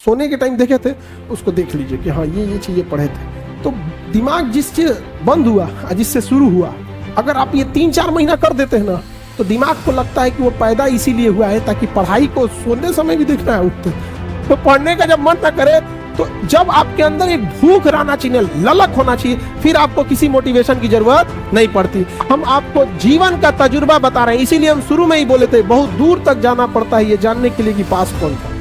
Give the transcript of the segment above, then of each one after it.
सोने के टाइम देखे थे उसको देख लीजिए कि हाँ ये चीजें पढ़े थे। तो दिमाग जिससे बंद हुआ जिससे शुरू हुआ, अगर आप ये 3-4 महीना कर देते हैं ना, तो दिमाग को लगता है कि वो पैदा इसीलिए हुआ है ताकि पढ़ाई को सोने समय भी देखना है उठते। तो पढ़ने का जब मन ना करे, तो जब आपके अंदर एक भूख रहना चाहिए, ललक होना चाहिए, फिर आपको किसी मोटिवेशन की जरूरत नहीं पड़ती। हम आपको जीवन का तजुर्बा बता रहे हैं, इसीलिए हम शुरू में ही बोले थे बहुत दूर तक जाना पड़ता है ये जानने के लिए कि पास कौन था।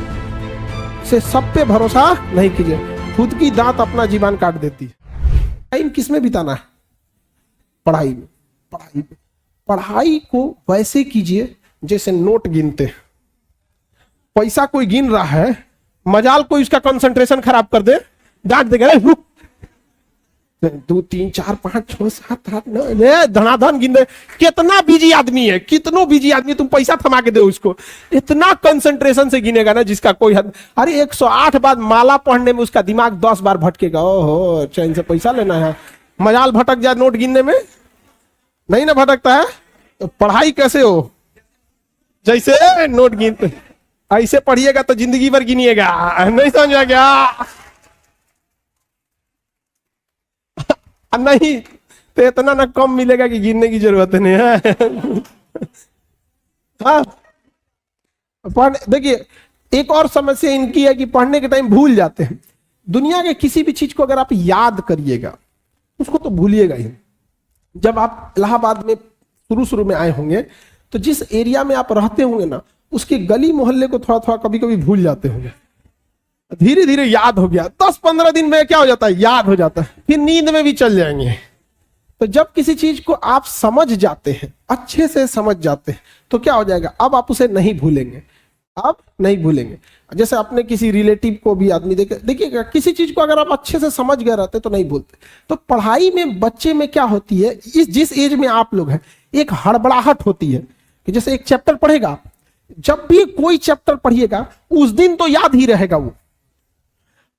से सब पे भरोसा नहीं कीजिए, खुद की दांत अपना जीवन काट देती है। टाइम किस में बिताना है? पढ़ाई में। पढ़ाई को वैसे कीजिए जैसे नोट गिनते। पैसा कोई गिन रहा है, मजाल कोई उसका कंसंट्रेशन खराब कर दे, डांट देगा 2 3 4 5 6 7 8 9 धनाधन गिन दे। कितना बिजी आदमी है, कितनो बिजी आदमी, तुम पैसा थमा के दो उसको, इतना कंसंट्रेशन से गिनेगा ना जिसका कोई हद। अरे 108 बार माला पढ़ने में उसका दिमाग 10 बार भटकेगा। ओहो, चैन से पैसा लेना है, मजाल भटक जाए नोट गिनने में, नहीं ना भटकता है। तो पढ़ाई कैसे हो? जैसे नोट गिनते, ऐसे पढ़िएगा तो जिंदगी भर गिनिएगा। नहीं समझ आ गया? नहीं तो इतना ना कम मिलेगा कि गिनने की जरूरत नहीं है। हाँ, देखिए एक और समस्या इनकी है कि पढ़ने के टाइम भूल जाते हैं। दुनिया के किसी भी चीज को अगर आप याद करिएगा उसको तो भूलिएगा ही। जब आप इलाहाबाद में शुरू में आए होंगे तो जिस एरिया में आप रहते होंगे ना, उसके गली मोहल्ले को थोड़ा थोड़ा कभी कभी भूल जाते होंगे। धीरे धीरे याद हो गया, 10-15 दिन में क्या हो जाता है, याद हो जाता है, फिर नींद में भी चल जाएंगे। तो जब किसी चीज को आप समझ जाते हैं, अच्छे से समझ जाते हैं, तो क्या हो जाएगा, अब आप उसे नहीं भूलेंगे, आप नहीं भूलेंगे। जैसे अपने किसी रिलेटिव को भी आदमी देखिएगा, किसी चीज को अगर आप अच्छे से समझ गए रहते तो नहीं भूलते। तो पढ़ाई में बच्चे में क्या होती है, इस जिस एज में आप लोग हैं, एक हड़बड़ाहट होती है कि जैसे एक चैप्टर पढ़ेगा, जब भी कोई चैप्टर पढ़िएगा उस दिन तो याद ही रहेगा वो।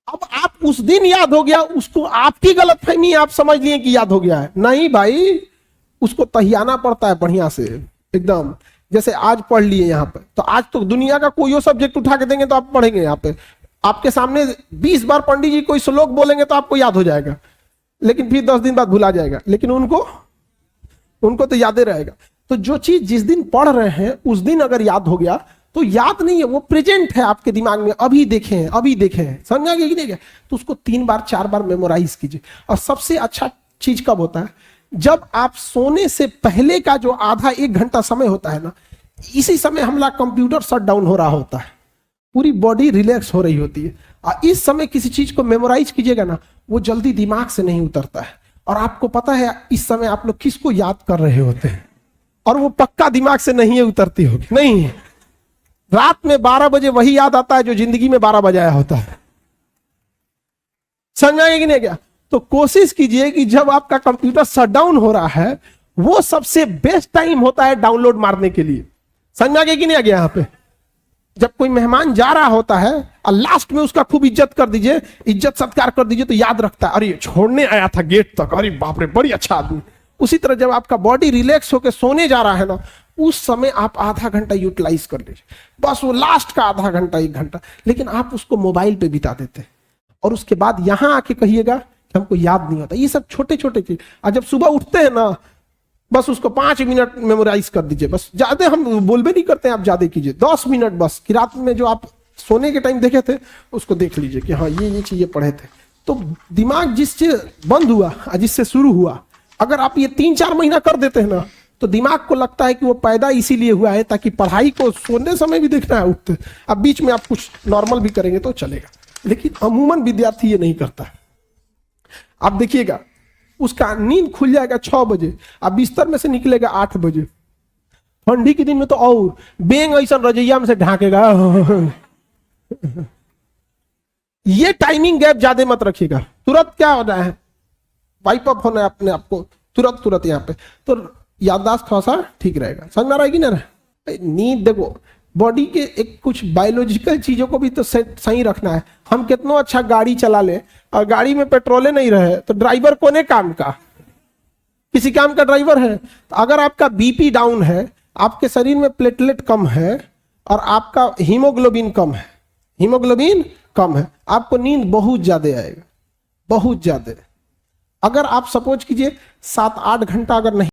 अब आप उस दिन याद हो गया, उसको आपकी गलतफहमी, आप समझ लिए कि याद हो गया है, नहीं भाई, उसको तहियाना पड़ता है बढ़िया से एकदम। जैसे आज पढ़ लिए यहाँ पे, तो आज तो दुनिया का कोई सब्जेक्ट उठा के देंगे तो आप पढ़ेंगे। यहाँ पे आपके सामने 20 बार पंडित जी कोई श्लोक बोलेंगे तो आपको याद हो जाएगा, लेकिन फिर 10 दिन बाद भुला जाएगा, लेकिन उनको तो याद रहेगा। तो जो चीज जिस दिन पढ़ रहे हैं उस दिन अगर याद हो गया तो याद नहीं है, वो प्रेजेंट है आपके दिमाग में, अभी देखे हैं, समझा गया कि नहीं गया? तो उसको 3 बार 4 बार मेमोराइज कीजिए। और सबसे अच्छा चीज कब होता है, जब आप सोने से पहले का जो आधा 1 घंटा समय होता है ना, इसी समय हमारा कंप्यूटर शट डाउन हो रहा होता है, पूरी बॉडी रिलैक्स हो रही होती है। और इस समय किसी चीज को मेमोराइज कीजिएगा ना, वो जल्दी दिमाग से नहीं उतरता है। और आपको पता है इस समय आप लोग किसको याद कर रहे होते हैं, और वो पक्का दिमाग से नहीं उतरती होगी। नहीं, रात में 12 बजे वही याद आता है जो जिंदगी में 12 बजाया होता है। समझाएंगे कि नहीं क्या? तो कोशिश कीजिए कि जब आपका कंप्यूटर शट डाउन हो रहा है, वो सबसे बेस्ट टाइम होता है डाउनलोड मारने के लिए। समझ गए कि नहीं आ गया? यहाँ पे जब कोई मेहमान जा रहा होता है और लास्ट में उसका खूब इज्जत कर दीजिए, इज्जत सत्कार कर दीजिए, तो याद रखता है, अरे छोड़ने आया था गेट तक, अरे बाप रे बड़ी अच्छा आदमी। उसी तरह जब आपका बॉडी रिलैक्स होकर सोने जा रहा है ना, उस समय आप आधा घंटा यूटिलाइज कर लीजिए, बस वो लास्ट का आधा घंटा 1 घंटा। लेकिन आप उसको मोबाइल पे बिता देते हैं और उसके बाद यहां आके कहिएगा कि हमको याद नहीं होता। ये सब छोटे छोटे चीज। और जब सुबह उठते हैं ना, बस उसको 5 मिनट मेमोराइज कर दीजिए, बस। ज्यादा हम बोलबे नहीं करते हैं, आप ज्यादा कीजिए, 10 मिनट बस। कि रात में जो आप सोने के टाइम देखे थे उसको देख लीजिए कि हाँ ये चीजें पढ़े थे। तो दिमाग जिससे बंद हुआ जिससे शुरू हुआ, अगर आप ये 3-4 महीना कर देते हैं ना, तो दिमाग को लगता है कि वो पैदा इसीलिए हुआ है ताकि पढ़ाई को सोने समय भी देखना है उठते। अब बीच में आप कुछ नॉर्मल भी करेंगे तो चलेगा, लेकिन अमूमन विद्यार्थी ये नहीं करता। आप देखिएगा, उसका नींद खुल जाएगा 6 बजे, अब बिस्तर में से निकलेगा 8 बजे। ठंडी के दिन में तो और बेंग ऐसा रजैया में से ढाकेगा। ये टाइमिंग गैप ज्यादा मत रखिएगा, तुरंत क्या होना है, वाइप अप होना है अपने आप को तुरंत यहाँ पे, तो याददाश्त थोड़ा सा ठीक रहेगा। समझ में आ रहा है कि ना? नींद देखो, बॉडी के एक कुछ बायोलॉजिकल चीजों को भी तो सही रखना है। हम कितना अच्छा गाड़ी चला ले और गाड़ी में पेट्रोले नहीं रहे तो ड्राइवर कोने काम का, किसी काम का ड्राइवर है। तो अगर आपका बीपी डाउन है, आपके शरीर में प्लेटलेट कम है और आपका हीमोग्लोबिन कम है, हीमोग्लोबिन कम है, आपको नींद बहुत ज्यादा आएगा, बहुत ज्यादा। अगर आप सपोज कीजिए 7-8 घंटा अगर नहीं